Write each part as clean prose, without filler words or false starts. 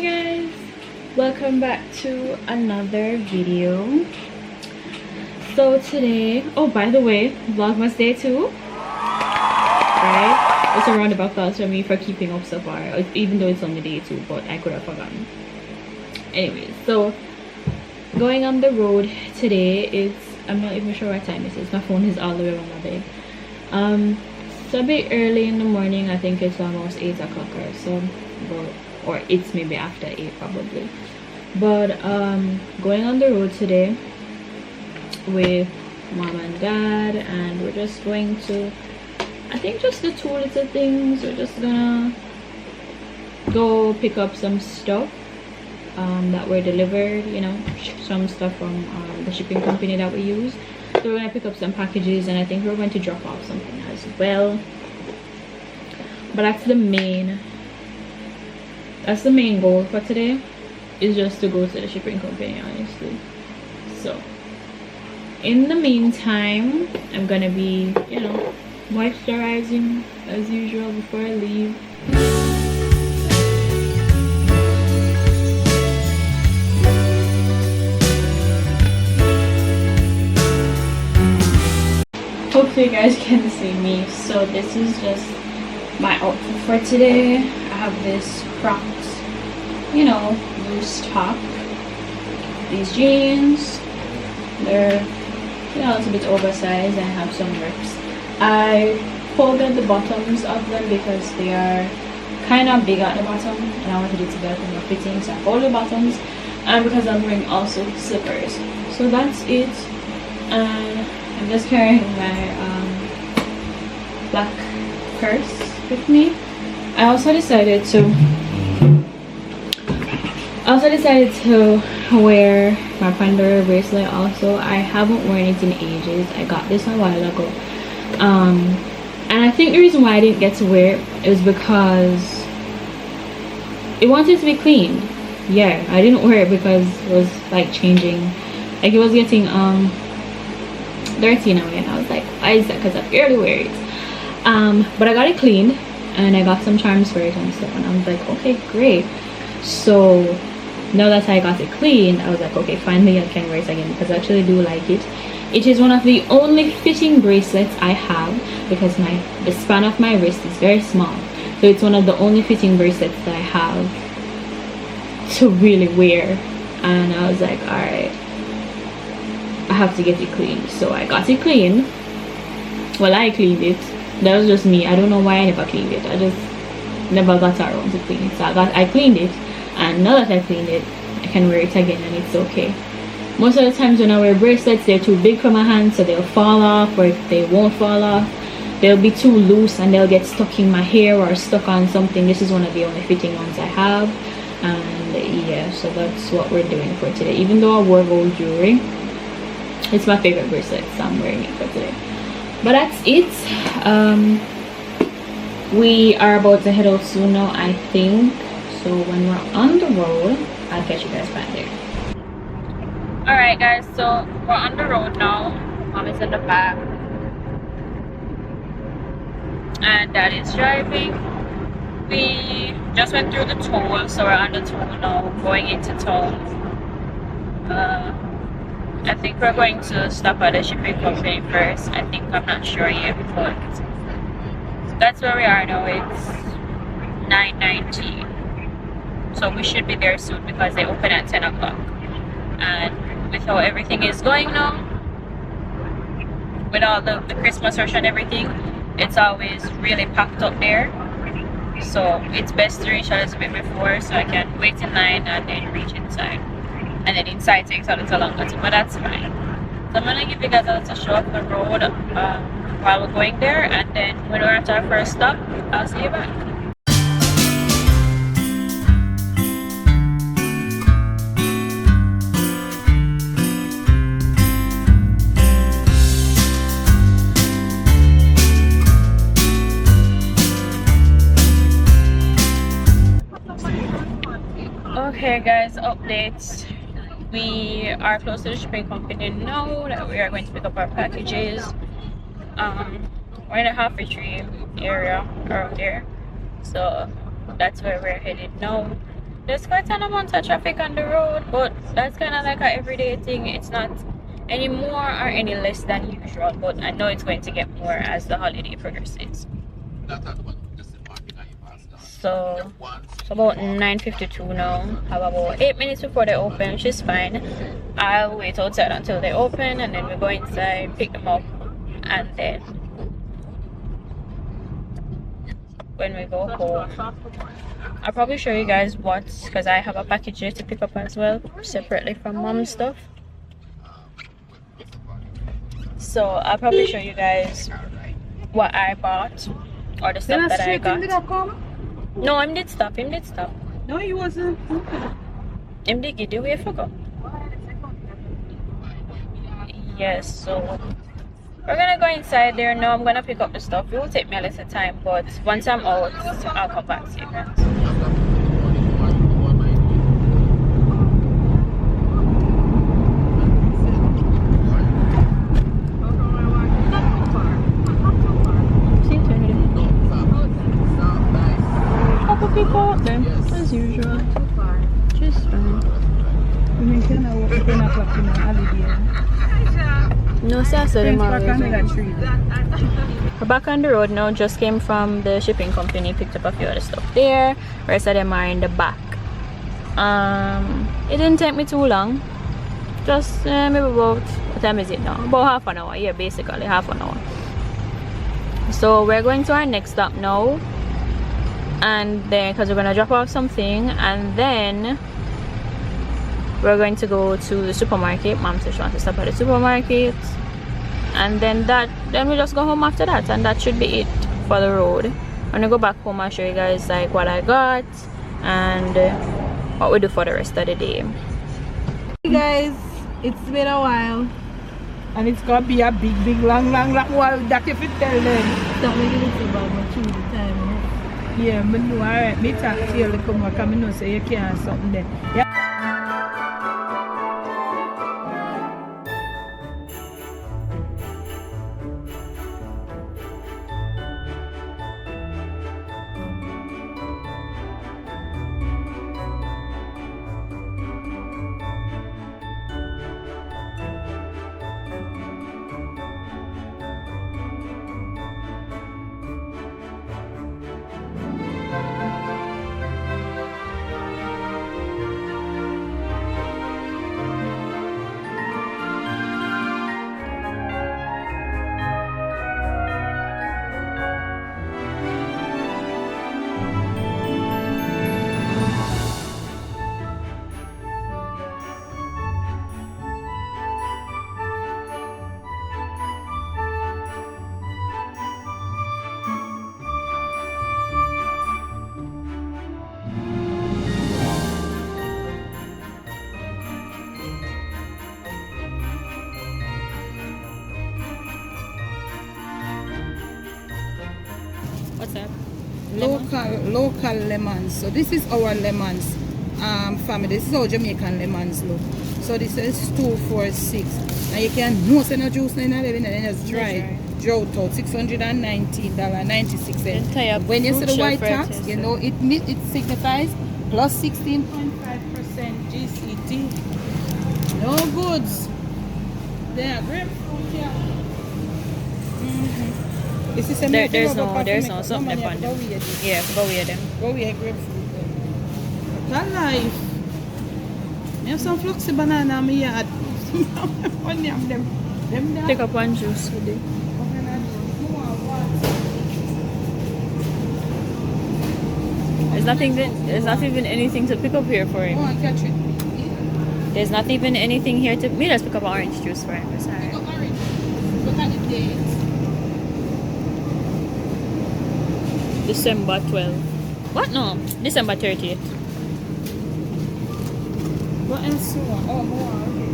guys, welcome back to another video. So today, oh by the way, Vlogmas day 2, right? It's a roundabout thoughts for me for keeping up so far, even though it's only day 2, but I could have forgotten. Anyways, so going on the road today, I'm not even sure what time it is. My phone is all the way around my bed. It's a bit early in the morning. I think it's almost 8 o'clock or so, or it's maybe after 8 probably. But going on the road today with mom and dad, and we're just going to, I think, just the 2 little things. We're just gonna go pick up some stuff that were delivered, you know, some stuff from the shipping company that we use. So we're gonna pick up some packages, and I think we're going to drop off something as well. But that's the main goal for today, is just to go to the shipping company, honestly. So in the meantime, I'm gonna be, you know, moisturizing as usual before I leave. Hopefully you guys can see me. So this is just my outfit for today. I have this cropped, you know, loose top, these jeans, they're, you know, it's a bit oversized, and I have some rips. I folded the bottoms of them because they are kind of big at the bottom, and I wanted it to be a bit more fitting, so I folded the bottoms, and because I'm wearing also slippers. So that's it. And I'm just carrying my black purse with me. I also decided to wear my Pandora bracelet also. I haven't worn it in ages. I got this a while ago, and I think the reason why I didn't get to wear it is because it wanted to be cleaned. Yeah, I didn't wear it because it was like changing, like it was getting dirty in a way, and I was like, why is that? Because I barely wear it. But I got it cleaned, and I got some charms for it and stuff, and I was like, okay, great. So now that I got it cleaned, I was like, okay, finally I can wear it again, because I actually do like it. It is one of the only fitting bracelets I have, because the span of my wrist is very small, so it's one of the only fitting bracelets that I have to really wear. And I was like, all right, I have to get it cleaned. So I got it cleaned. Well, I cleaned it. That was just me. I don't know why I never cleaned it. I just never got around to clean it. So I cleaned it, and now that I cleaned it, I can wear it again, and it's okay. Most of the times when I wear bracelets, they're too big for my hands, so they'll fall off, or if they won't fall off, they'll be too loose and they'll get stuck in my hair or stuck on something. This is one of the only fitting ones I have, and yeah, so that's what we're doing for today. Even though I wore gold jewelry, it's my favorite bracelet, so I'm wearing it for today. But that's it. We are about to head out soon now, I think. So when we're on the road, I'll catch you guys back there. Alright guys, so we're on the road now. Mom is in the back, and Dad is driving. We just went through the toll, so we're on the toll now, going into town. I think we're going to stop at the shipping company first. I'm not sure yet, but that's where we are now. It's 9:19, so we should be there soon because they open at 10 o'clock. And with how everything is going now, with all the Christmas rush and everything, it's always really packed up there. So it's best to reach a little bit before, so I can wait in line and then reach inside. And then inside takes a little longer too, but that's fine. So I'm gonna give you guys a little show of the road while we're going there, and then when we're at our first stop, I'll see you back. Okay guys, updates. We are close to the shipping company now that we are going to pick up our packages. We're in a halfway tree area around there, so that's where we're headed now. There's quite an amount of traffic on the road, but that's kind of like an everyday thing. It's not any more or any less than usual, but I know it's going to get more as the holiday progresses. So it's about 9:52 now. Have about 8 minutes before they open, which is fine. I'll wait outside until they open, and then we go inside, pick them up, and then when we go home, I'll probably show you guys what, because I have a package here to pick up as well, separately from mom's stuff. So I'll probably show you guys what I bought or the stuff that I got. No, him did stop. No, he wasn't. Him did get the way for go. Yes, so we're gonna go inside there now. I'm gonna pick up the stuff. It will take me a little time, but once I'm out, I'll come back to you guys. Couple people out there, as usual. Just fine. No, sir, so we're back on the road now. Just came from the shipping company, picked up a few other stuff there. Rest of them are in the back. It didn't take me too long. Just maybe about, what time is it now? About half an hour. Yeah, basically half an hour. So we're going to our next stop now, and then because we're gonna drop off something, and then we're going to go to the supermarket. Mom said she wants to stop at the supermarket, and then we just go home after that, and that should be it for the road. I'm gonna go back home and show you guys like what I got and what we do for the rest of the day. Hey guys, it's been a while, and it's gonna be a big long while that if you tell them. Don't make it about much of the time. Yeah, I know. Alright, me talk to you like come back and I know say you can't have something there. Yeah. What's that? Local lemons. So this is our lemons family. This is our Jamaican lemons look. So this is 246. And you can most of the juice in there and it's dry. Drought out $619.96. When you see the white tax, you know it signifies plus 16.5% GCT. No goods. They are grapefruit here. There's no something upon them. Yeah, go with them. Go with grapefruit. That life. I have some fluxy banana in my yard. Pick up one juice with it. There's not even anything to pick up here for him. Oh, I catch it. There's not even anything here to me. Let's pick up orange juice for him. It's alright. Pick up orange. Look at the dates. December 12th. What? No, December 30th. What else? Oh, more. Okay.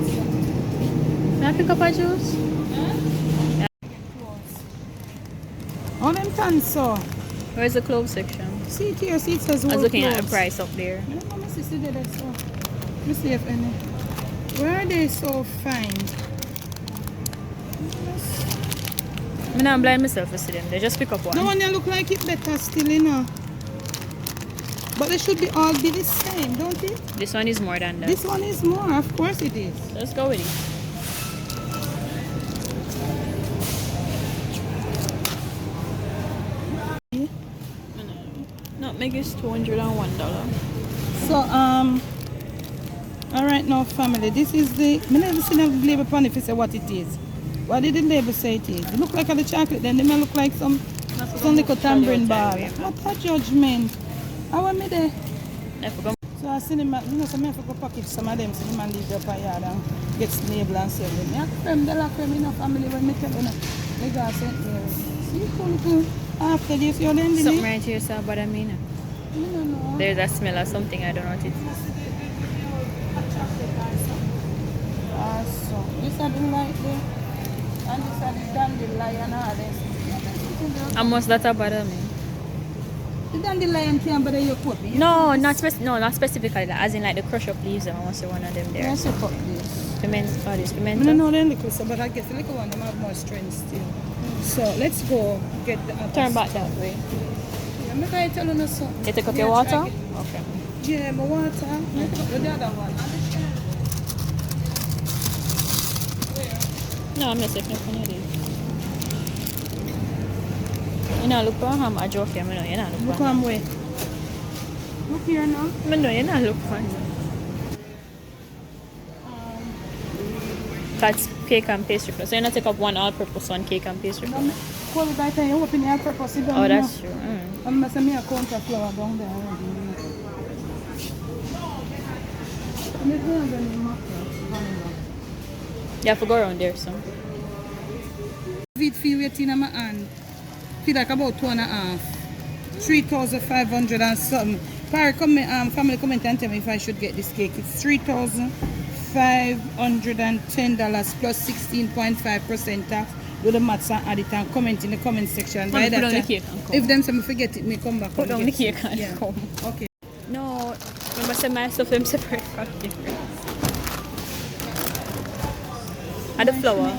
Can I pick up a juice? Oh, them tons, so. Where's the clothes section? See it here, see it says I was looking clothes. at the price up there. Let me see there, so. Let me see if any. Where are they so fine? I'm not blind myself to see them. They just pick up one. No one look like it better still, you know. But they should be all be the same, don't it? This one is more than that. This one is more, of course it is. Let's go with it. Nutmeg is $201. So all right now, family. This is the. Me never seen a label upon if it say what it is. What did the label say it is? It look like the chocolate. Then they may look like some little tambourine ball. What a judgment! How am I there? So I seen him. You know, some men for package some of them. So the man leave up a yard and gets label and sell them. I creme, they like creme in a family when me tell you. They got St. Mary. See, cool. After this, you're then something right here, sir, but I mean, no. There's a smell of something. I don't know what it is. So this is the light there, and this is the dandelion. How much that bother me? The dandelion can't bother your cup. No, not specifically. That, as in like the crush up leaves. I want to see one of them there. Yes, you cut this. Pimento. Oh, this pimento. I don't know the little, so but I guess the little one them have more strength still. So let's go get the other. Turn back that way. Yeah, make I tell you something. You take up your water? Okay. Yeah, my water. Make up the other one. No, I'm not taking up any of these. You know, look for him. I joke him. You know, you're not Look for him. where. Look here now. I know you're not look for him. That's cake and pastry. So you're not take up one all-purpose one cake and pastry. Call it by time you open your purpose. Oh, that's true. I'm going to make a counter flour down there already. You have to go around there, so. It feel waiting in my hand. Feel like about 2.5. 3,500 and something. Family comment and tell me if I should get this cake. It's $3,510 plus 16.5% tax. Do the maths and add it and comment in the comment section. By that time, if them say me forget it, me come back. Put down the cake and come. Okay. No, remember say my stuff them separate from different. And the flour.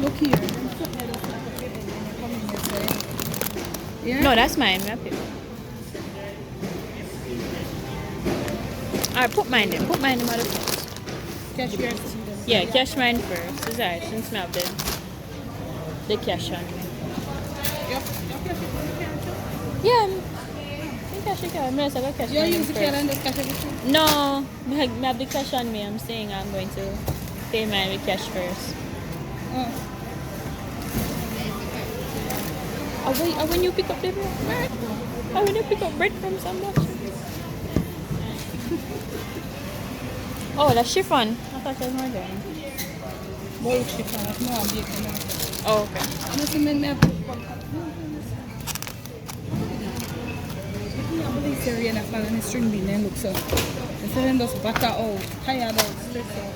Look here. Yeah? No, that's mine. Alright, put mine there. Put mine in the other first. Cash yours. Yeah, cash mine first. Is that since I have the cash on me. Yeah, I cash it. I'm going to cash You mine use the first. card and just cash everything? No, I have the cash on me. I'm saying I'm going to pay mine with cash first. Oh. Oh, when you pick up the bread? Oh, when you pick up bread from somebody? Oh, that's chiffon. I thought it was margarine. Bowl chicken. No, I'm baking now. Oh, okay. I'm just going to Syrian fall and the string bean and look so. The Syrian just butter out, tired out, stressed out.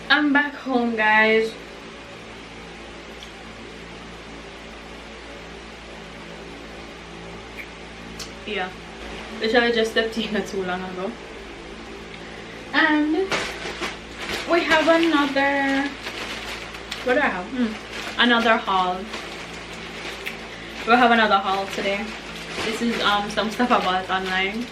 I'm back home, guys. Yeah, literally just stepped in not too long ago. And we have another. What do I have? Another haul. We have another haul today. This is some stuff I bought online.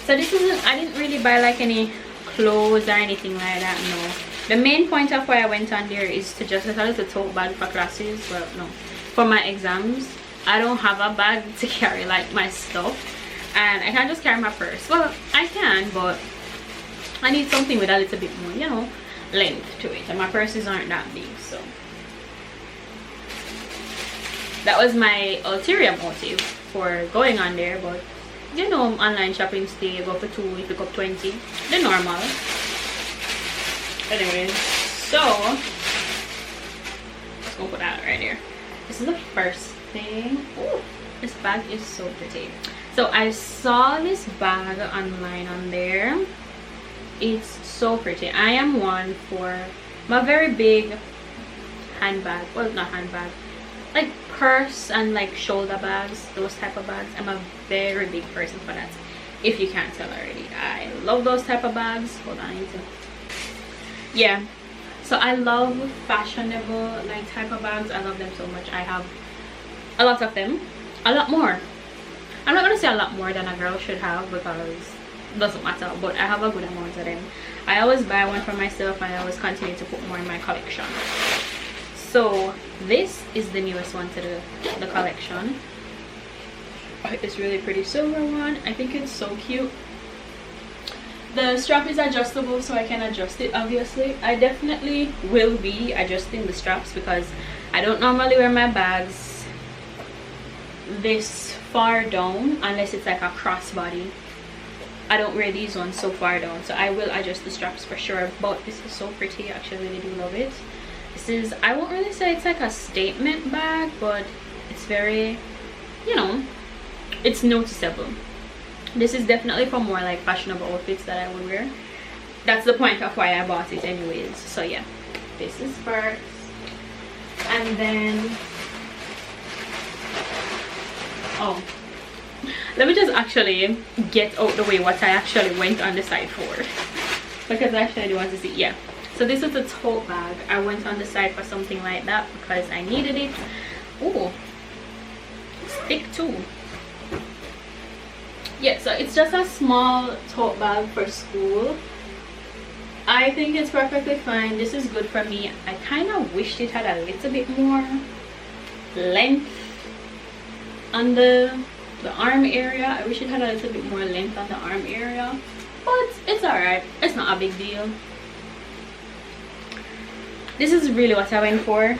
So this isn't, I didn't really buy like any clothes or anything like that, no. The main point of why I went on there is to just get a little tote bag for classes. Well, no, for my exams. I don't have a bag to carry like my stuff, and I can't just carry my purse. Well, I can, but I need something with a little bit more, you know, length to it, and my purses aren't that big. So that was my ulterior motive for going on there. But you know, online shopping stay, you go for 2, you pick up 20, the normal. Anyways, so let's go put that right there. This is the first thing. Ooh, this bag is so pretty. So I saw this bag online on there. It's so pretty. I am one for my very big handbag, well, not handbag, like purse and like shoulder bags, those type of bags. I'm a very big person for that, if you can't tell already. I love those type of bags. Hold on, I need to yeah, so I love fashionable like type of bags. I love them so much. I have a lot of them, a lot more. I'm not gonna say a lot more than a girl should have because it doesn't matter, but I have a good amount of them. I always buy one for myself and I always continue to put more in my collection. So this is the newest one to the collection. It's really pretty silver one. I think it's so cute. The strap is adjustable, so I can adjust it. Obviously I definitely will be adjusting the straps because I don't normally wear my bags this far down unless it's like a crossbody. I don't wear these ones so far down, so I will adjust the straps for sure. But this is so pretty. I actually really do love it. This is, I won't really say it's like a statement bag, but it's very, you know, it's noticeable. This is definitely for more like fashionable outfits that I would wear. That's the point of why I bought it anyways. So yeah, this is first, and then oh, let me just actually get out the way what I actually went on the site for, because I actually do want to see. Yeah, so this is a tote bag. I went on the site for something like that because I needed it. Oh, it's thick too. Yeah, so it's just a small tote bag for school. I think it's perfectly fine. This is good for me. I kind of wished it had a little bit more length on the arm area. I wish it had a little bit more length on the arm area, but it's alright. It's not a big deal. This is really what I went for.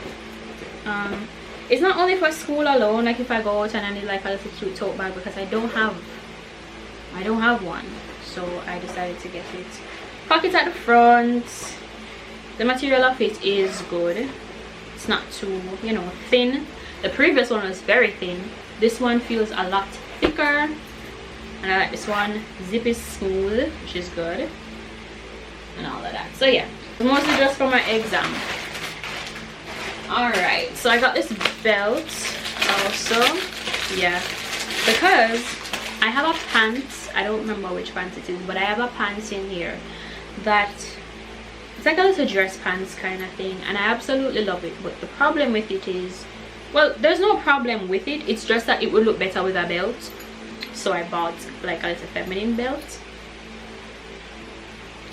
It's not only for school alone, like if I go out and I need like a little cute tote bag, because I don't have one, so I decided to get it. Pockets at the front. The material of it is good. It's not too, you know, thin. The previous one was very thin. This one feels a lot thicker, and I like this one. Zip is smooth, which is good, and all of that. So yeah, mostly just for my exam. Alright, so I got this belt also, yeah, because I have a pants. I don't remember which pants it is, but I have a pants in here that it's like a little dress pants kind of thing, and I absolutely love it. But the problem with it is, well, there's no problem with it, it's just that it would look better with a belt. So I bought like a little feminine belt.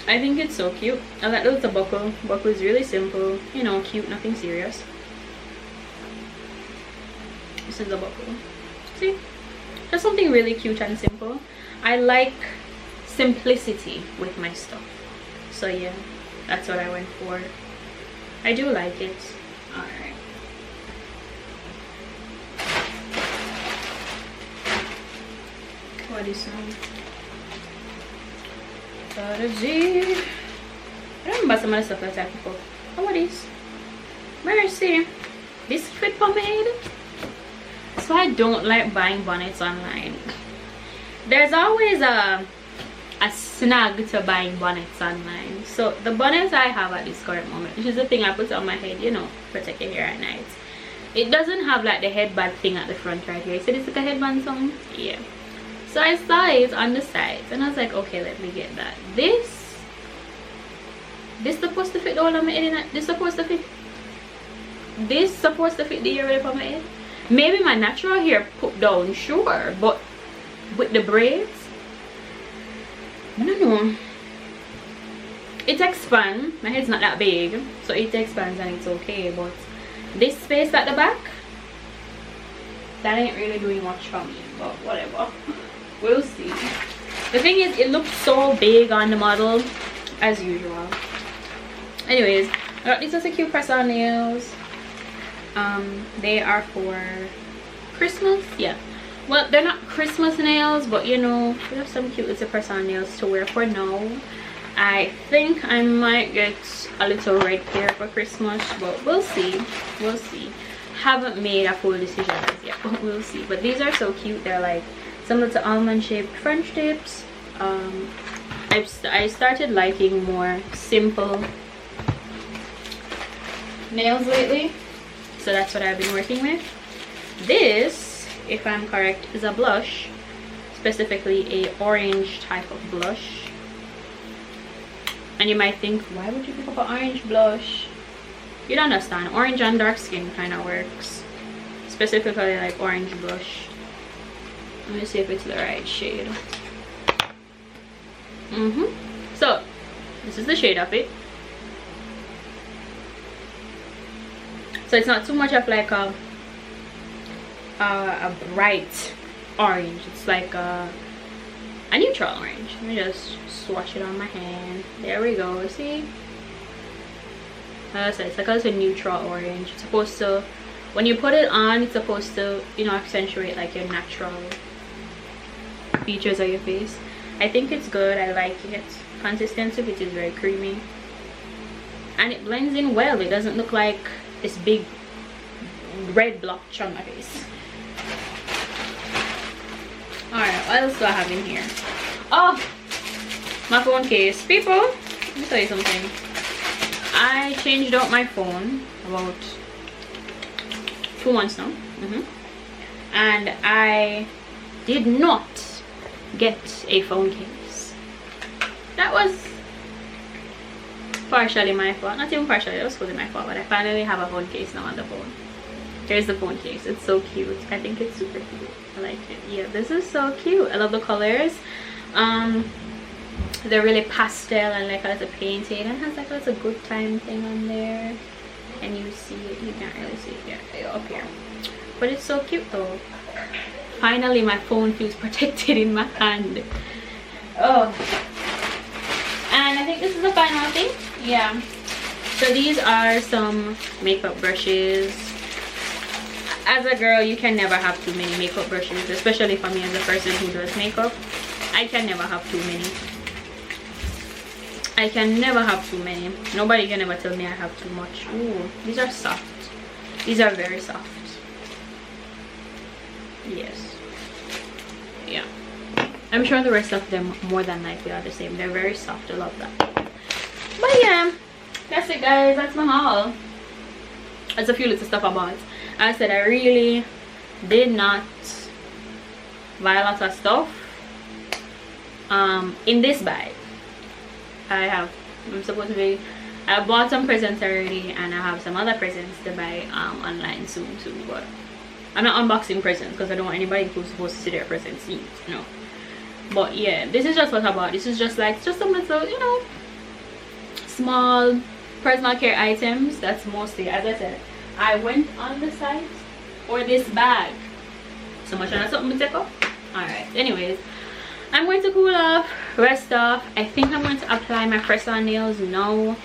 I think it's so cute. I like the little buckle. Buckle is really simple, you know, cute, nothing serious. This is the buckle. See, just something really cute and simple. I like simplicity with my stuff, so yeah, that's what I went for. I do like it. All right. What is that? I don't remember some of the stuff that I picked up. Oh, what is? Mercy. This fit pomade. So I don't like buying bonnets online. There's always a snag to buying bonnets online. So the bonnets I have at this current moment, which is the thing I put on my head, you know, protect your hair at night, it doesn't have like the headband thing at the front right here. So this is like a headband song. Yeah. So I saw it on the site and I was like, okay, let me get that. This supposed to fit the whole of my head. This supposed to fit the hair on my head. Maybe my natural hair put down, sure, but with the braids, I don't know. It expands. My head's not that big, so it expands and it's okay. But this space at the back, that ain't really doing much for me. But whatever, we'll see. The thing is, it looks so big on the model, as usual. Anyways, I got these as a cute press-on nails. They are for Christmas. Yeah, well, they're not Christmas nails, but you know, we have some cute little press-on nails to wear for now. I think I might get a little red pair for Christmas, but we'll see. We'll see. Haven't made a full decision as yet, but we'll see. But these are so cute. They're like some little almond shaped French tips. I started liking more simple nails lately, so that's what I've been working with. This, if I'm correct, is a blush, specifically a orange type of blush. And you might think, why would you pick up an orange blush? You'd understand. Orange on dark skin kind of works. Specifically like orange blush. Let me see if it's the right shade. So this is the shade of it. So it's not too much of like a bright orange. It's like a neutral orange. Let me just swatch it on my hand. There we go. See, like I said, it's like a neutral orange. It's supposed to, when you put it on, it's supposed to, you know, accentuate like your natural features of your face. I think it's good. I like it. Consistency of it is very creamy, and it blends in well. It doesn't look like this big red blotch on my face. Alright, what else do I have in here? Oh, my phone case. People, let me tell you something. I changed out my phone about 2 months now. And I did not get a phone case. That was partially my fault. Not even partially, it was fully my fault. But I finally have a phone case now on the phone. Here's the phone case. It's so cute. I think it's super cute. I like it. Yeah, this is so cute. I love the colors. They're really pastel and like a little painted, and has like a little good time thing on there. And you see it. You can't really see it here, up here. But it's so cute though. Finally, my phone feels protected in my hand. Oh. And I think this is the final thing. Yeah. So these are some makeup brushes. As a girl, you can never have too many makeup brushes, especially for me as a person who does makeup. I can never have too many. I can never have too many. Nobody can ever tell me I have too much. Ooh, these are soft. These are very soft. Yes. Yeah. I'm sure the rest of them more than likely are the same. They're very soft. I love that. But yeah, that's it guys. That's my haul. That's a few little stuff I bought. As I said, I really did not buy a lot of stuff in this bag. I bought some presents already, and I have some other presents to buy online soon too, but I'm not unboxing presents because I don't want anybody who's supposed to see their presents eat, you know. But yeah, this is just what I bought. This is just like some little, you know, small personal care items. That's mostly, as I said, I went on the site for this bag. So much on something to take off. Alright, anyways, I'm going to cool off, rest off. I think I'm going to apply my press-on nails now.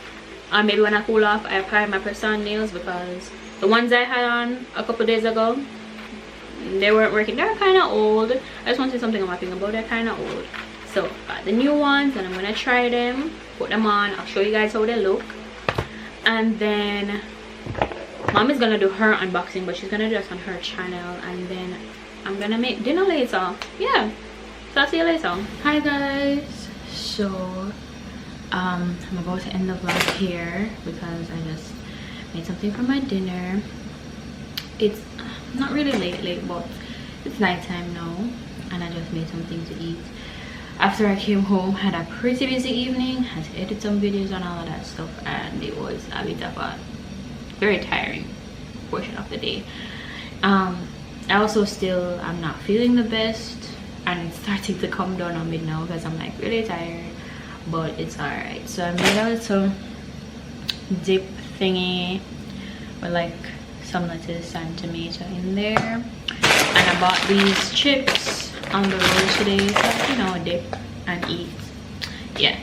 Maybe when I cool off, I apply my press-on nails, because the ones I had on a couple days ago, they weren't working. They're kind of old. I just want to say something on my finger, but they're kind of old. So got the new ones, and I'm going to try them, put them on. I'll show you guys how they look. And then Mom is gonna do her unboxing, but she's gonna do this on her channel, and then I'm gonna make dinner later. Yeah, so I'll see you later. Hi guys. So I'm about to end the vlog here because I just made something for my dinner. It's not really late, but it's nighttime now, and I just made something to eat. After I came home, had a pretty busy evening, had to edit some videos and all of that stuff, and it was a bit of a very tiring portion of the day. I also still am not feeling the best, and it's starting to come down on me now because I'm like really tired, but it's alright. So I made a little dip thingy with like some lettuce and tomato in there, and I bought these chips on the road today, so you know, dip and eat. Yeah.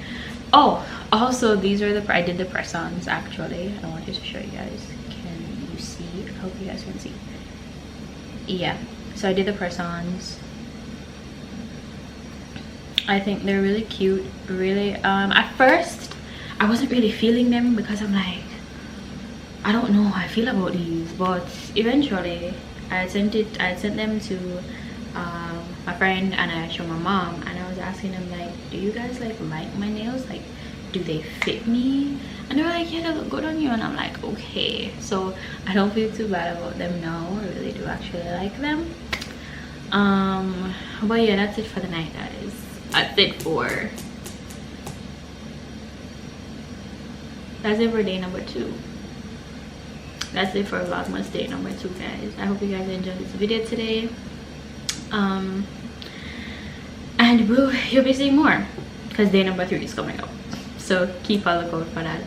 Oh, also these are the, I did the press-ons actually. I wanted to show you guys. Can you see? I hope you guys can see. Yeah, so I did the press-ons. I think they're really cute. Really, at first I wasn't really feeling them because I'm like, I don't know how I feel about these, but eventually I sent them to my friend, and I showed my mom, and I was asking them like, do you guys like my nails? Like, do they fit me? And they were like, yeah, they look good on you. And I'm like, okay. So I don't feel too bad about them now. I really do actually like them. But yeah, that's it for the night, guys. That's it for that's it for day number 2. That's it for Vlogmas day number 2, guys. I hope you guys enjoyed this video today. And you'll be seeing more because day number 3 is coming up, so keep a lookout for that.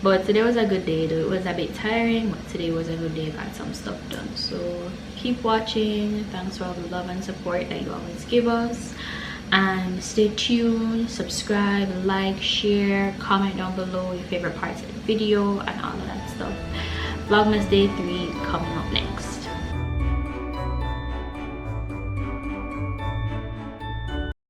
But today was a good day, though it was a bit tiring, but today was a good day. Got some stuff done, so keep watching. Thanks for all the love and support that you always give us, and stay tuned, subscribe, like, share, comment down below your favorite parts of the video and all of that stuff. Vlogmas day 3 coming up next.